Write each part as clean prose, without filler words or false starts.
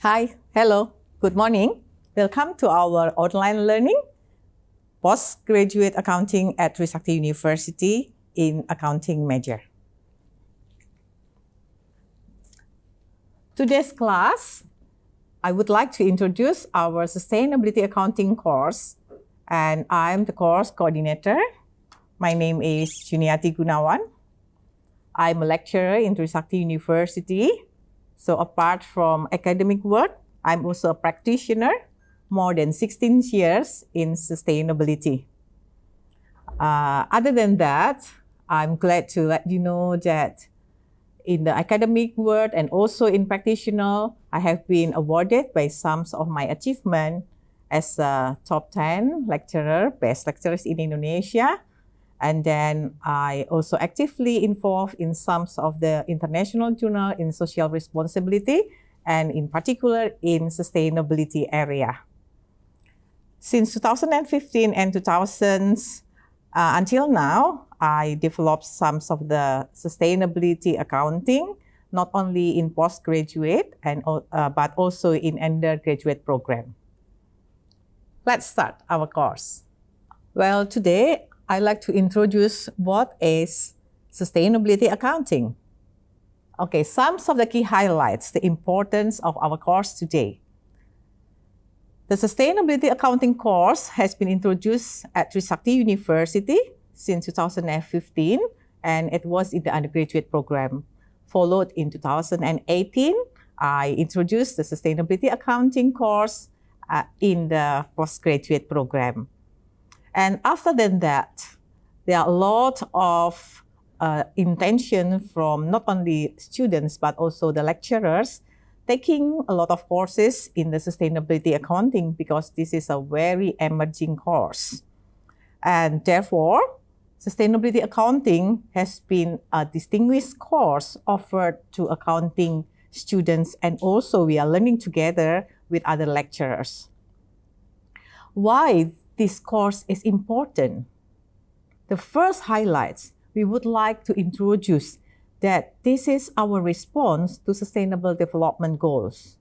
Hi, hello, good morning. Welcome to our online learning, postgraduate accounting at Trisakti University in accounting major. Today's class, I would like to introduce our sustainability accounting course, and I'm the course coordinator. My name is Juniati Gunawan. I'm a lecturer in Trisakti University. So apart from academic work, I'm also a practitioner, more than 16 years in sustainability. Other than that, I'm glad to let you know that in the academic world and also in practitioner, I have been awarded by some of my achievement as a top 10 lecturer, best lecturers in Indonesia. And then I also actively involved in some of the international journal in social responsibility and in particular in sustainability area. Since 2015 and 2000s, until now, I developed some of the sustainability accounting, not only in postgraduate but also in undergraduate program. Let's start our course. Well, today, I'd like to introduce what is sustainability accounting. Okay, some of the key highlights, the importance of our course today. The sustainability accounting course has been introduced at Trisakti University since 2015, and it was in the undergraduate program. Followed in 2018, I introduced the sustainability accounting course in the postgraduate program. And after that, there are a lot of intention from not only students, but also the lecturers taking a lot of courses in the sustainability accounting because this is a very emerging course. And therefore, sustainability accounting has been a distinguished course offered to accounting students, and also we are learning together with other lecturers. Why this course is important? The first highlights, we would like to introduce that this is our response to sustainable development goals.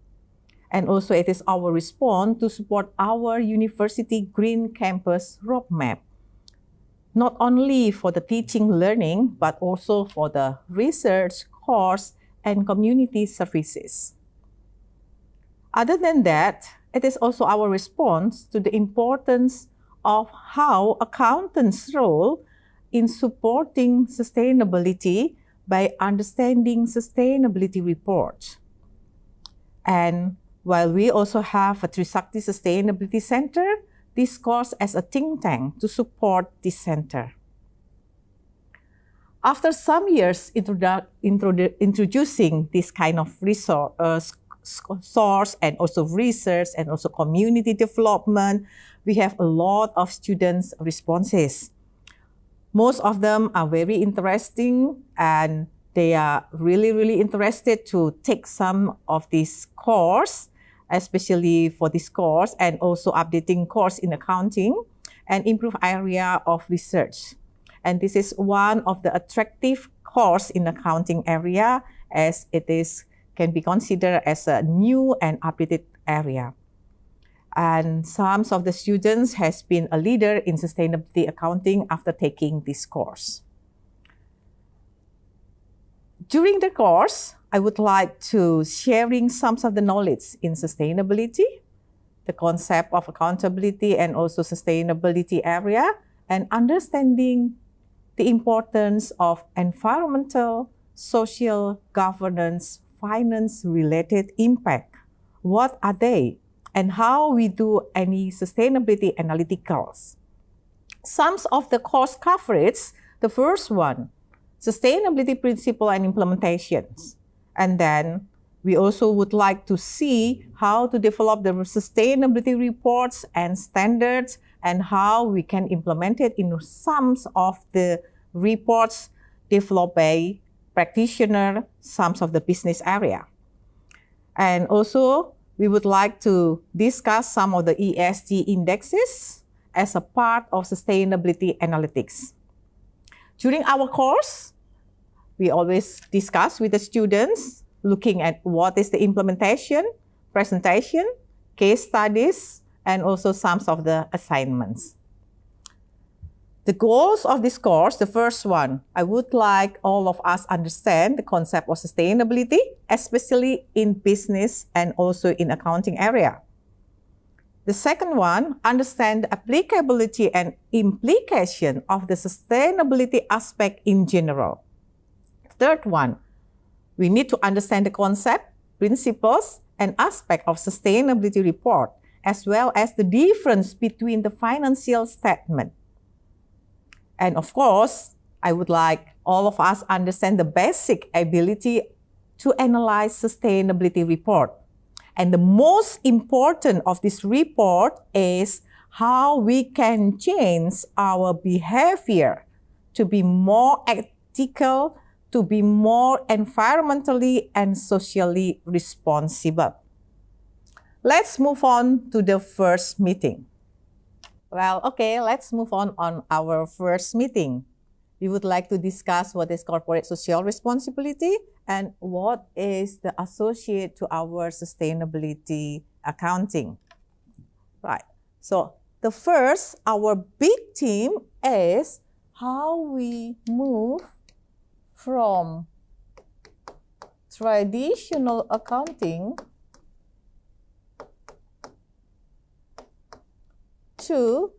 And also it is our response to support our university green campus roadmap, not only for the teaching learning, but also for the research, course, and community services. Other than that, it is also our response to the importance of how accountants' role in supporting sustainability by understanding sustainability reports. And while we also have a Trisakti Sustainability Center, this course as a think tank to support this center. After some years introducing this kind of source and also research and also community development, we have a lot of students' responses. Most of them are very interesting and they are really interested to take some of this course, especially for this course and also updating course in accounting and improve area of research. And this is one of the attractive course in accounting area as it can be considered as a new and updated area. And some of the students has been a leader in sustainability accounting after taking this course. During the course, I would like to sharing some of the knowledge in sustainability, the concept of accountability and also sustainability area, and understanding the importance of environmental, social, governance, finance-related impact. What are they? And how we do any sustainability analyticals. Some of the course coverage, the first one, sustainability principle and implementations. And then we also would like to see how to develop the sustainability reports and standards and how we can implement it in some of the reports developed by practitioner, some of the business area. And also, we would like to discuss some of the ESG indexes as a part of sustainability analytics. During our course, we always discuss with the students looking at what is the implementation, presentation, case studies, and also some of the assignments. The goals of this course, the first one, I would like all of us understand the concept of sustainability, especially in business and also in accounting area. The second one, understand the applicability and implication of the sustainability aspect in general. Third one, we need to understand the concept, principles, and aspect of sustainability report, as well as the difference between the financial statement. And of course, I would like all of us understand the basic ability to analyze sustainability report. And the most important of this report is how we can change our behavior to be more ethical, to be more environmentally and socially responsible. Let's move on to the first meeting. Well, okay, let's move on our first meeting. We would like to discuss what is corporate social responsibility and what is the associate to our sustainability accounting. Right. So the first, our big theme is how we move from traditional accounting to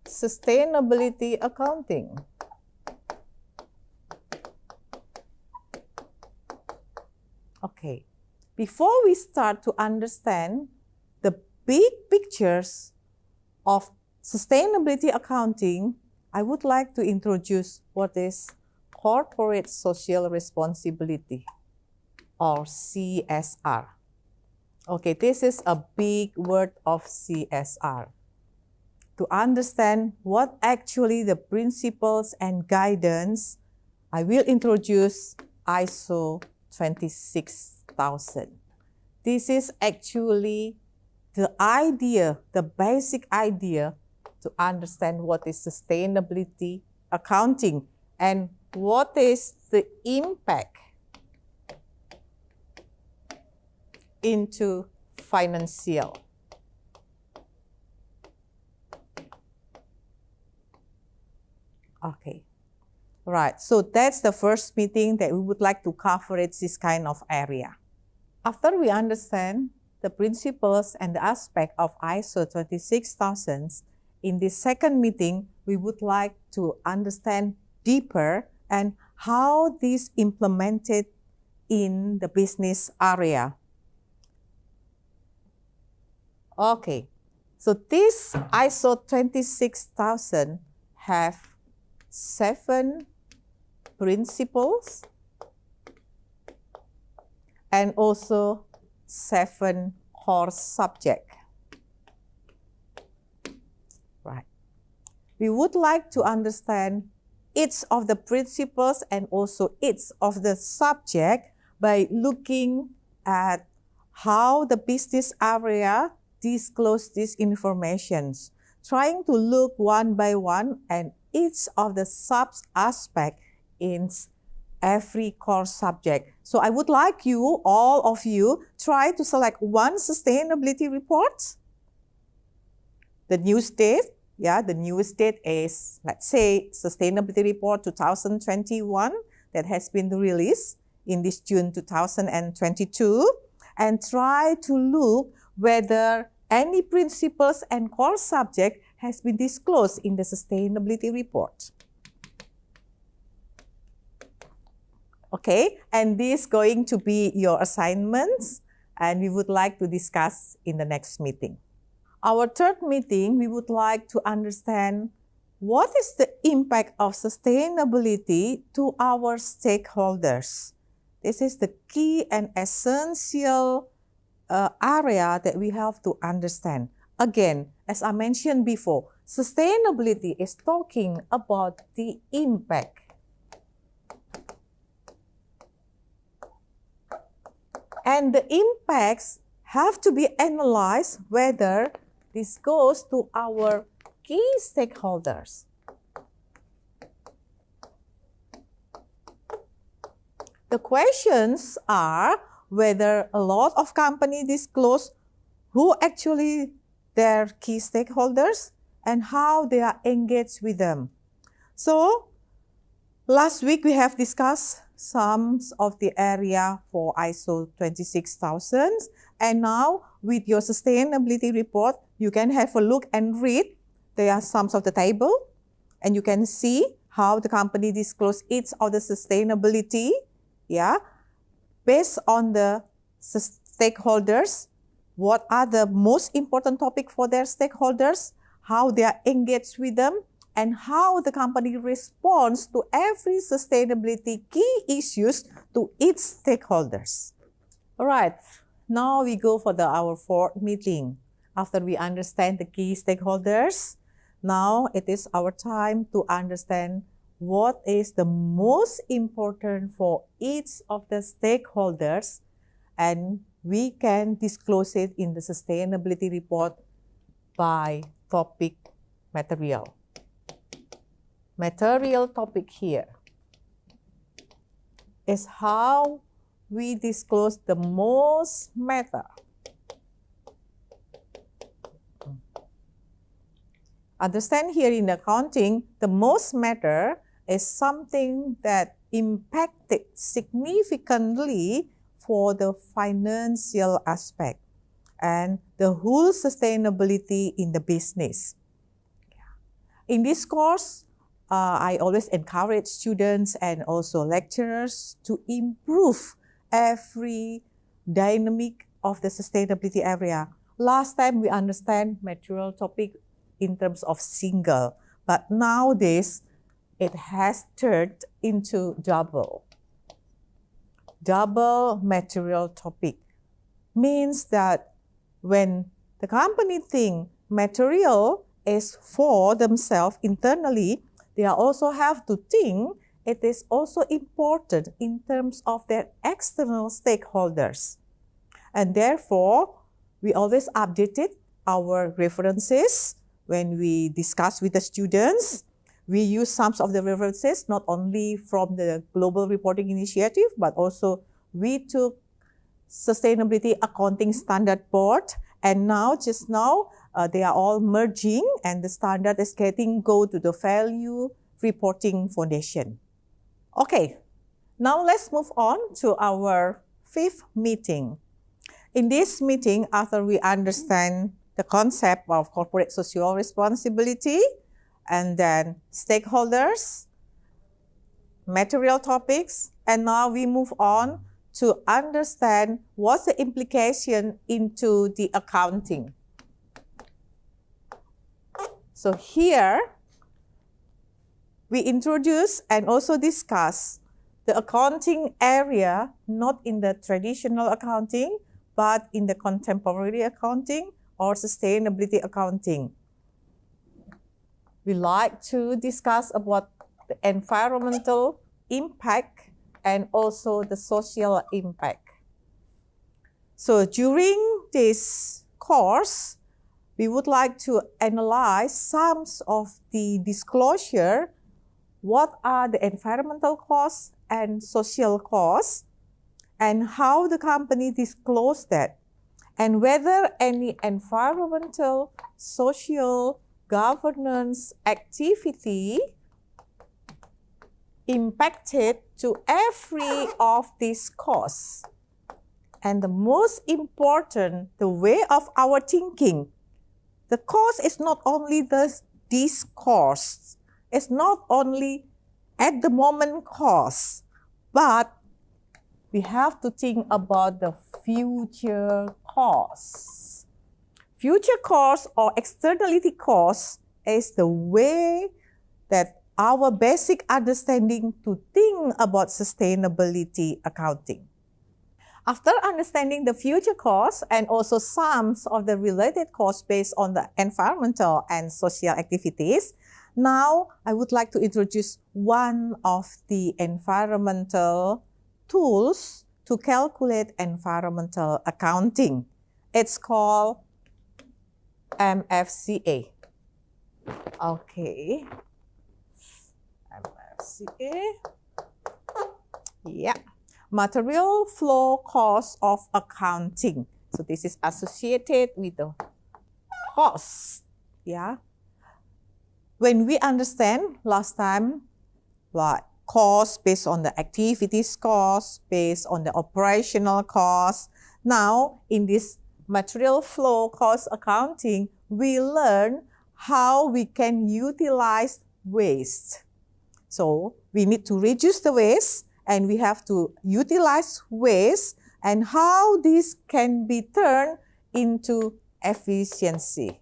sustainability accounting. Okay, before we start to understand the big pictures of sustainability accounting, I would like to introduce what is corporate social responsibility, or CSR. Okay, this is a big word of CSR. To understand what actually the principles and guidance, I will introduce ISO 26000. This is actually the idea, the basic idea to understand what is sustainability accounting and what is the impact into financial. Okay, right. So that's the first meeting that we would like to cover this kind of area. After we understand the principles and the aspect of ISO 26000, in this second meeting, we would like to understand deeper and how this implemented in the business area. Okay, so this ISO 26000 have 7 principles and also 7 core subjects. Right. We would like to understand each of the principles and also each of the subject by looking at how the business area disclose these informations, trying to look one by one and each of the sub-aspect in every core subject. So I would like you, all of you, try to select one sustainability report. The new date, the newest date is, let's say, Sustainability Report 2021 that has been released in this June 2022, and try to look whether any principles and core subject has been disclosed in the sustainability report. Okay, and this is going to be your assignments, and we would like to discuss in the next meeting. Our third meeting, we would like to understand what is the impact of sustainability to our stakeholders. This is the key and essential area that we have to understand. Again, as I mentioned before, sustainability is talking about the impact. And the impacts have to be analyzed whether this goes to our key stakeholders. The questions are, whether a lot of companies disclose who actually their key stakeholders and how they are engaged with them. So last week we have discussed some of the area for ISO 26000, and now with your sustainability report, you can have a look and read. There are some of the table, and you can see how the company disclose each of the sustainability, based on the stakeholders, what are the most important topic for their stakeholders, how they are engaged with them, and how the company responds to every sustainability key issues to its stakeholders. All right, now we go for our fourth meeting. After we understand the key stakeholders, now it is our time to understand what is the most important for each of the stakeholders, and we can disclose it in the sustainability report by topic material. Material topic here is how we disclose the most matter. Understand here in accounting, the most matter is something that impacted significantly for the financial aspect and the whole sustainability in the business. In this course, I always encourage students and also lecturers to improve every dynamic of the sustainability area. Last time we understand material topic in terms of single, but nowadays it has turned into double material topic. Means that when the company think material is for themselves internally, they also have to think it is also important in terms of their external stakeholders. And therefore, we always updated our references when we discuss with the students. We use some of the references not only from the Global Reporting Initiative, but also we took Sustainability Accounting Standard Board, and just now, they are all merging, and the standard is go to the Value Reporting Foundation. Okay, now let's move on to our fifth meeting. In this meeting, after we understand the concept of corporate social responsibility, and then stakeholders, material topics, and now we move on to understand what's the implication into the accounting. So here, we introduce and also discuss the accounting area, not in the traditional accounting, but in the contemporary accounting or sustainability accounting. We like to discuss about the environmental impact and also the social impact. So during this course, we would like to analyze some of the disclosure. What are the environmental costs and social costs, and how the company disclose that, and whether any environmental, social, governance activity impacted to every of these costs. And the most important, the way of our thinking. The cost is not only these costs. It's not only at the moment cost, but we have to think about the future costs. Future costs or externality costs is the way that our basic understanding to think about sustainability accounting. After understanding the future costs and also some of the related costs based on the environmental and social activities, now I would like to introduce one of the environmental tools to calculate environmental accounting. It's called MFCA. Okay. MFCA. Yeah. material flow cost of accounting. So this is associated with the cost. Yeah. When we understand last time, like cost based on the activities cost, based on the operational cost. Now, in this material flow cost accounting, we learn how we can utilize waste. So we need to reduce the waste and we have to utilize waste and how this can be turned into efficiency.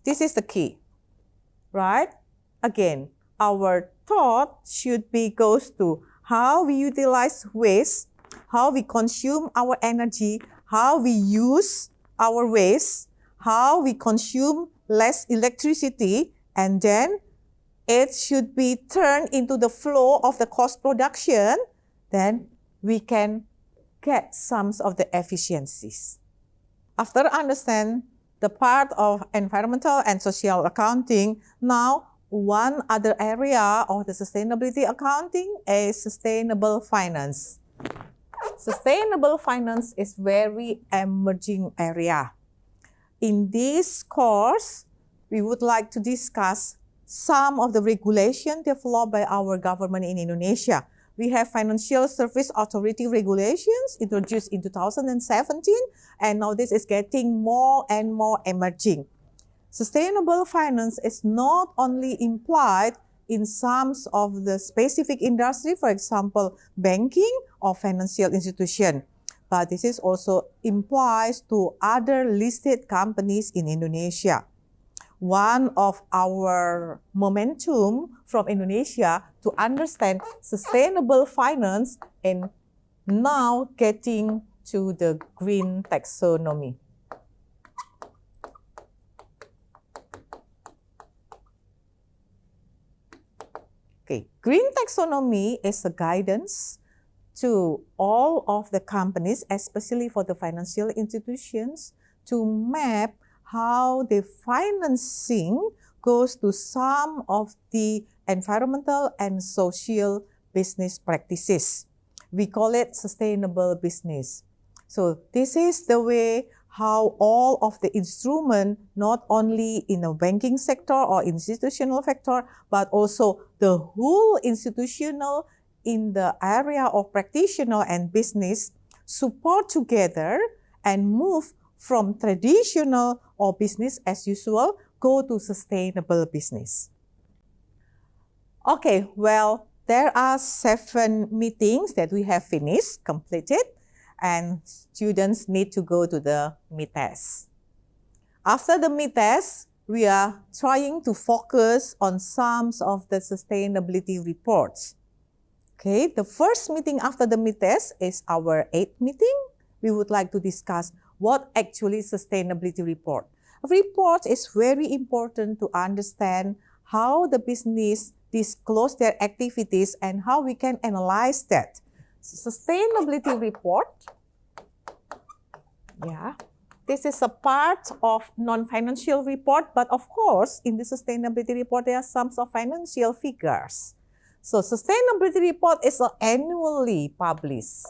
This is the key, right? Again, our thought should be goes to how we utilize waste, how we consume our energy, how we use our waste, how we consume less electricity, and then it should be turned into the flow of the cost production, then we can get some of the efficiencies. After understand the part of environmental and social accounting, now one other area of the sustainability accounting is sustainable finance. Sustainable finance is very emerging area. In this course, we would like to discuss some of the regulation developed by our government in Indonesia. We have Financial Service Authority regulations introduced in 2017, and now this is getting more and more emerging. Sustainable finance is not only implied in some of the specific industry, for example, banking or financial institution, but this is also implies to other listed companies in Indonesia. One of our momentum from Indonesia to understand sustainable finance and now getting to the green taxonomy. Okay, green taxonomy is a guidance to all of the companies, especially for the financial institutions, to map how the financing goes to some of the environmental and social business practices. We call it sustainable business. So this is the way how all of the instrument, not only in the banking sector or institutional sector, but also the whole institutional in the area of practitioner and business, support together and move from traditional or business as usual, go to sustainable business. Okay, well, there are 7 meetings that we have finished, completed, and students need to go to the mid-test. After the mid-test, we are trying to focus on some of the sustainability reports. Okay, the first meeting after the mid-test is our 8th meeting. We would like to discuss what actually sustainability report. A report is very important to understand how the business disclose their activities and how we can analyze that. Sustainability report, yeah, this is a part of non-financial report, but of course, in the sustainability report, there are some of financial figures. So sustainability report is annually published.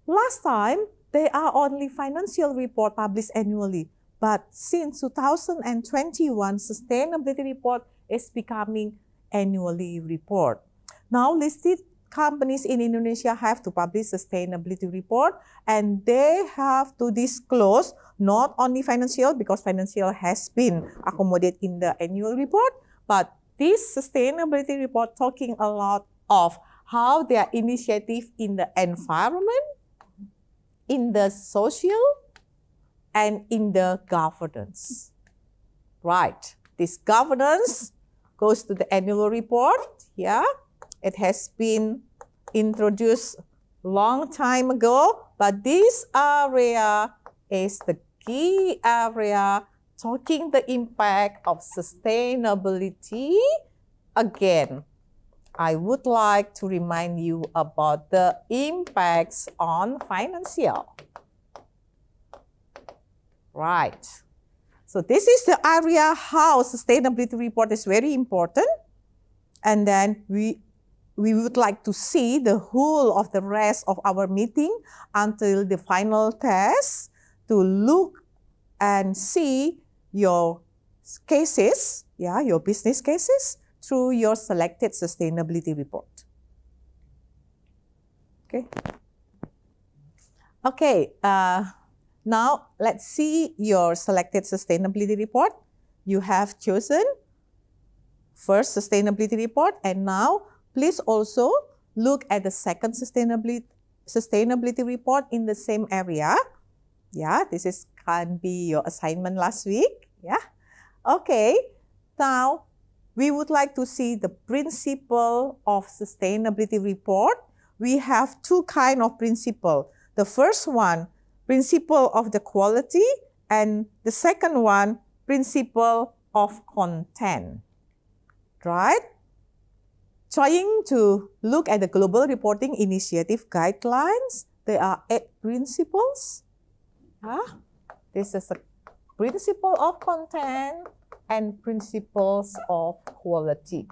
Last time, there are only financial report published annually, but since 2021, sustainability report is becoming annually report. Now, listed companies in Indonesia have to publish sustainability report, and they have to disclose not only financial, because financial has been accommodated in the annual report, but this sustainability report talking a lot of how their initiative in the environment, in the social, and in the governance. Right, this governance goes to the annual report, yeah. It has been introduced long time ago, but this area is the key area talking the impact of sustainability. Again, I would like to remind you about the impacts on financial. Right. So this is the area how sustainability report is very important. And then we would like to see the whole of the rest of our meeting until the final test to look and see your cases, your business cases through your selected sustainability report. Okay, now let's see your selected sustainability report. You have chosen first sustainability report, and now please also look at the second sustainability report in the same area. This can be your assignment last week. Okay, now we would like to see the principle of sustainability report. We have two kinds of principle. The first one, principle of the quality, and the second one, principle of content. Right? Trying to look at the Global Reporting Initiative guidelines, there are 8 principles. This is a principle of content and principles of quality.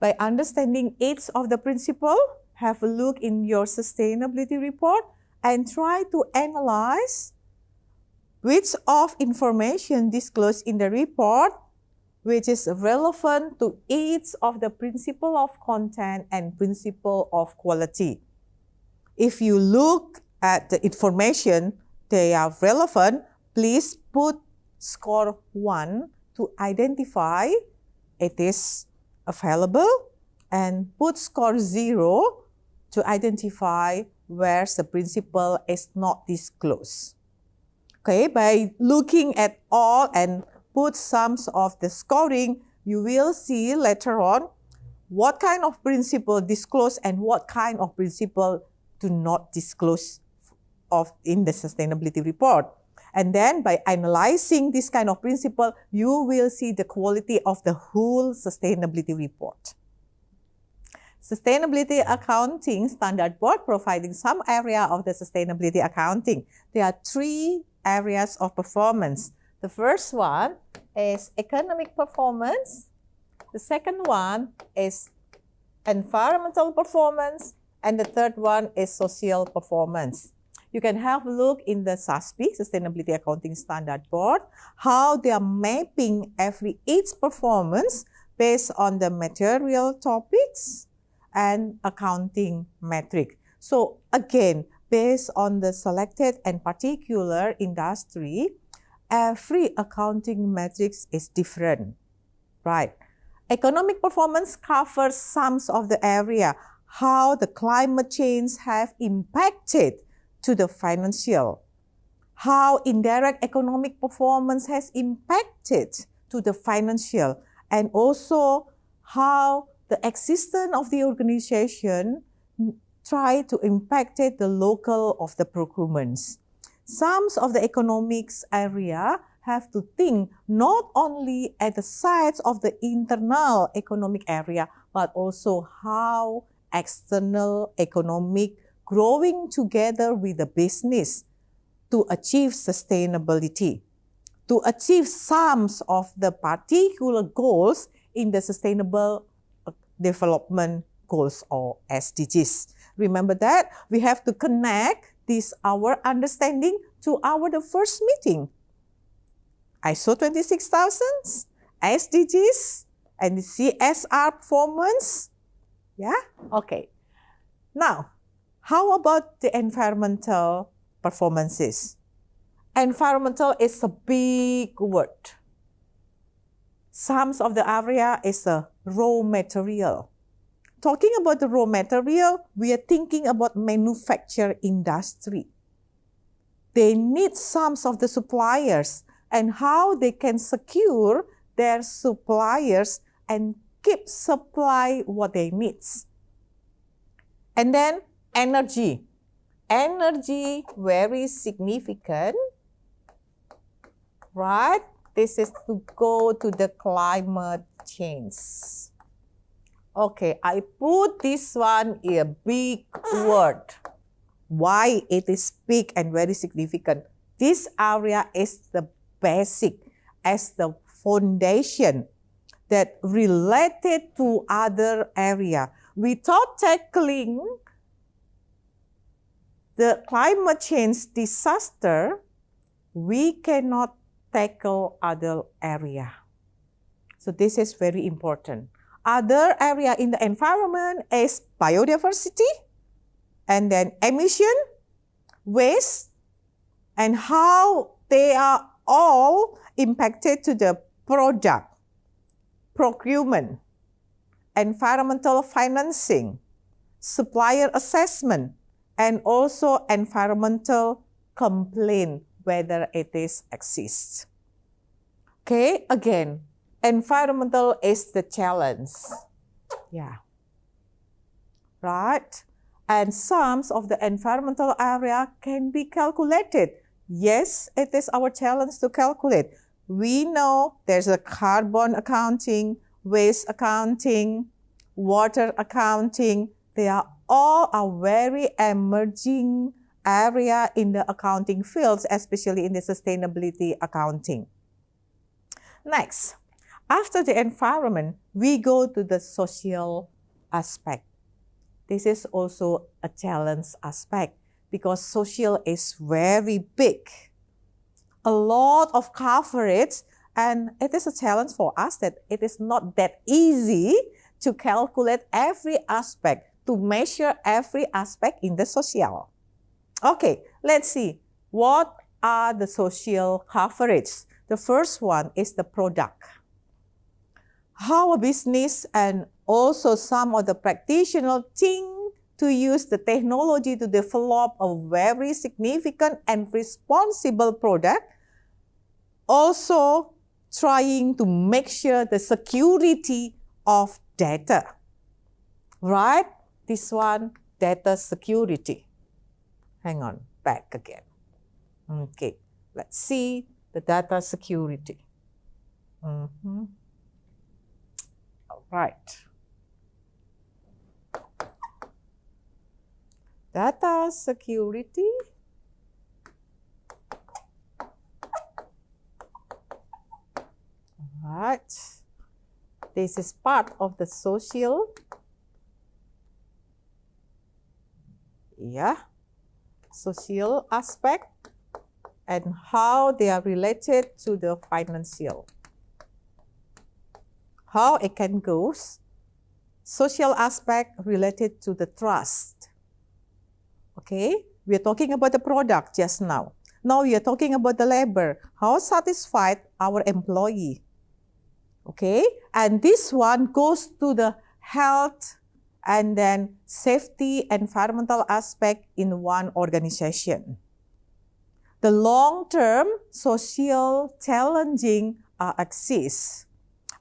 By understanding each of the principles, have a look in your sustainability report and try to analyze which of information disclosed in the report which is relevant to each of the principle of content and principle of quality. If you look at the information, they are relevant, please put score 1 to identify it is available, and put score 0 to identify where the principle is not disclosed. Okay, by looking at all and put sums of the scoring, you will see later on what kind of principle disclose and what kind of principle do not disclose in the sustainability report. And then by analyzing this kind of principle, you will see the quality of the whole sustainability report. Sustainability Accounting Standard Board providing some area of the sustainability accounting. There are 3 areas of performance. The first one is economic performance. The second one is environmental performance. And the third one is social performance. You can have a look in the SASB, Sustainability Accounting Standard Board, how they are mapping each performance based on the material topics and accounting metric. So again, based on the selected and particular industry, every accounting metrics is different, right? Economic performance covers some of the area, how the climate change have impacted to the financial, how indirect economic performance has impacted to the financial, and also how the existence of the organization try to impact the local of the procurements. Some of the economics area have to think not only at the sides of the internal economic area, but also how external economic growing together with the business to achieve sustainability, to achieve some of the particular goals in the Sustainable Development Goals or SDGs. Remember that we have to connect this our understanding to the first meeting. ISO 26000, SDGs, and the CSR performance. Okay. Now, how about the environmental performances? Environmental is a big word. Some of the area is a raw material. Talking about the raw material, we are thinking about manufacture industry. They need some of the suppliers and how they can secure their suppliers and keep supply what they need. And then energy. Energy, very significant, right? This is to go to the climate change. Okay, I put this one in a big word. why it is big and very significant. This area is the basic, as the foundation that related to other area. Without tackling the climate change disaster, we cannot tackle other area. So this is very important. Other area in the environment is biodiversity, and then emission, waste, and how they are all impacted to the product, procurement, environmental financing, supplier assessment, and also environmental complaint, whether it is exists. Okay, again, environmental is the challenge. Yeah. Right? And sums of the environmental area can be calculated. Yes, it is our challenge to calculate. We know there's a carbon accounting, waste accounting, water accounting. They are all a very emerging area in the accounting fields, especially in the sustainability accounting. Next, after the environment, we go to the social aspect. This is also a challenge aspect because social is very big. A lot of coverage, and it is a challenge for us that it is not that easy to calculate every aspect, to measure every aspect in the social. Okay, let's see. What are the social coverage? The first one is the product. How a business and also some of the practitioners think to use the technology to develop a very significant and responsible product. Also trying to make sure the security of data. Right? This one, data security. Hang on, back again. Okay, let's see the data security. All right. Data security. All right. This is part of the social. Yeah. Social aspect and how they are related to the financial. How it can go. Social aspect related to the trust. Okay, we are talking about the product just now. Now we are talking about the labor. How satisfied our employee. Okay, and this one goes to the health and then safety, environmental aspect in one organization. The long-term social challenging exists.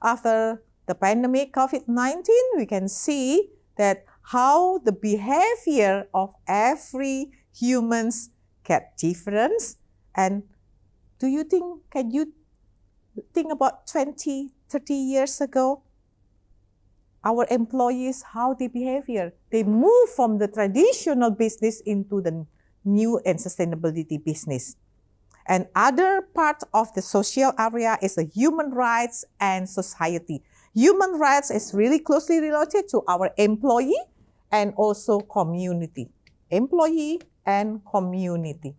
After the pandemic COVID-19, we can see that how the behavior of every humans get different. And do you think, can you think about 20, 30 years ago? Our employees, how they behavior. They move from the traditional business into the new and sustainability business. And other part of the social area is the human rights and society. Human rights is really closely related to our employee and also community. Employee and community.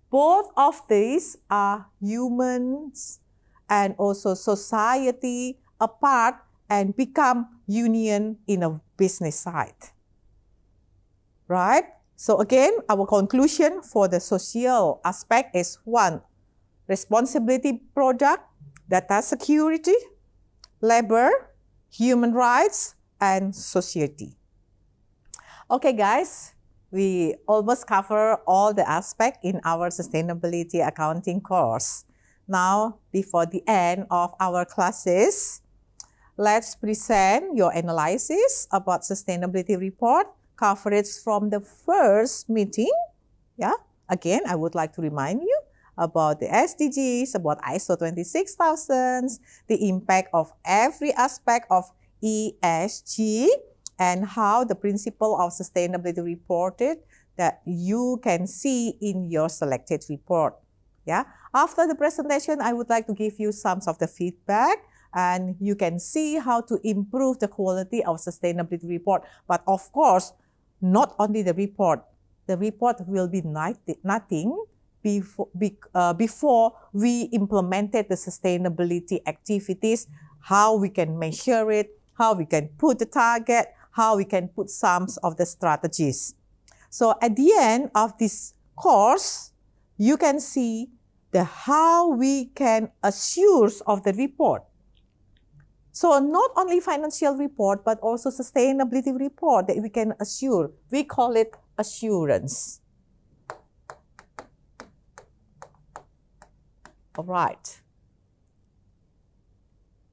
Both of these are humans and also society apart and become union in a business side. Right? So again, our conclusion for the social aspect is 1, responsibility product, data security, labor, human rights, and society. Okay guys, we almost cover all the aspects in our sustainability accounting course. Now, before the end of our classes, let's present your analysis about sustainability report coverage from the first meeting. Yeah, again, I would like to remind you about the SDGs, about ISO 26000, the impact of every aspect of ESG, and how the principle of sustainability reported that you can see in your selected report. Yeah. After the presentation, I would like to give you some of the feedback, and you can see how to improve the quality of sustainability report. But of course, not only the report. The report will be nothing before we implemented the sustainability activities, how we can measure it, how we can put the target, how we can put some of the strategies. So at the end of this course, you can see how we can assure of the report. So not only financial report, but also sustainability report that we can assure. We call it assurance. All right.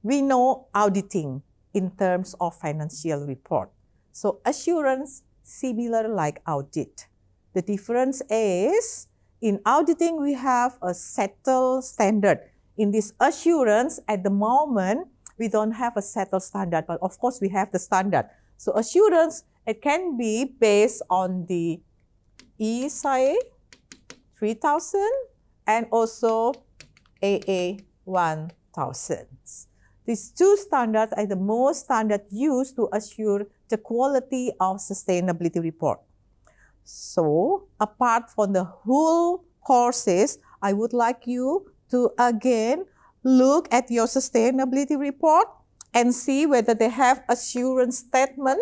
We know auditing in terms of financial report. So assurance, similar like audit. The difference is, in auditing, we have a settled standard. In this assurance, at the moment, we don't have a settled standard, but of course, we have the standard. So assurance, it can be based on the ESA 3000 and also AA 1000. These two standards are the most standard used to assure the quality of sustainability report. So, apart from the whole courses, I would like you to again look at your sustainability report and see whether they have assurance statement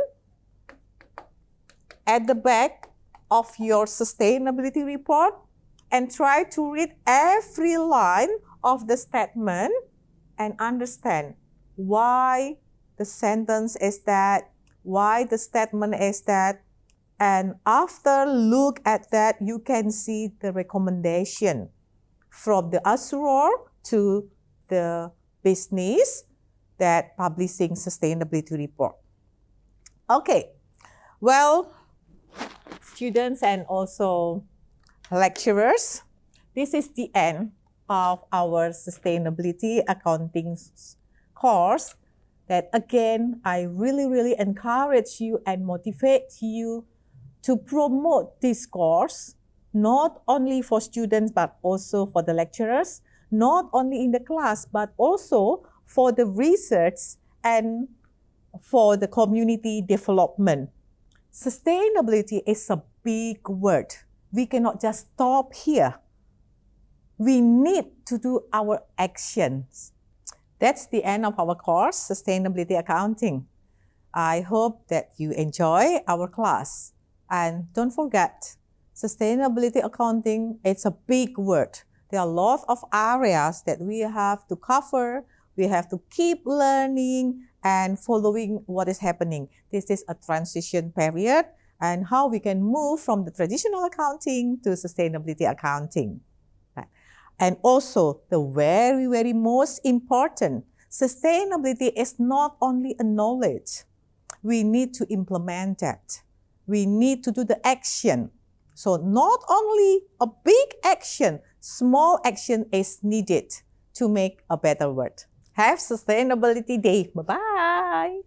at the back of your sustainability report, and try to read every line of the statement and understand why the sentence is that, why the statement is that. And after look at that, you can see the recommendation from the assurer to the business that publishing sustainability report. Okay, well, students and also lecturers, this is the end of our sustainability accounting course. That again, I really encourage you and motivate you to promote this course, not only for students, but also for the lecturers, not only in the class, but also for the research and for the community development. Sustainability is a big word. We cannot just stop here. We need to do our actions. That's the end of our course, Sustainability Accounting. I hope that you enjoy our class. And don't forget, sustainability accounting, it's a big word. There are a lot of areas that we have to cover. We have to keep learning and following what is happening. This is a transition period, and how we can move from the traditional accounting to sustainability accounting. And also, the very most important, sustainability is not only a knowledge. We need to implement that. We need to do the action. So not only a big action, small action is needed to make a better world. Have Sustainability Day. Bye-bye.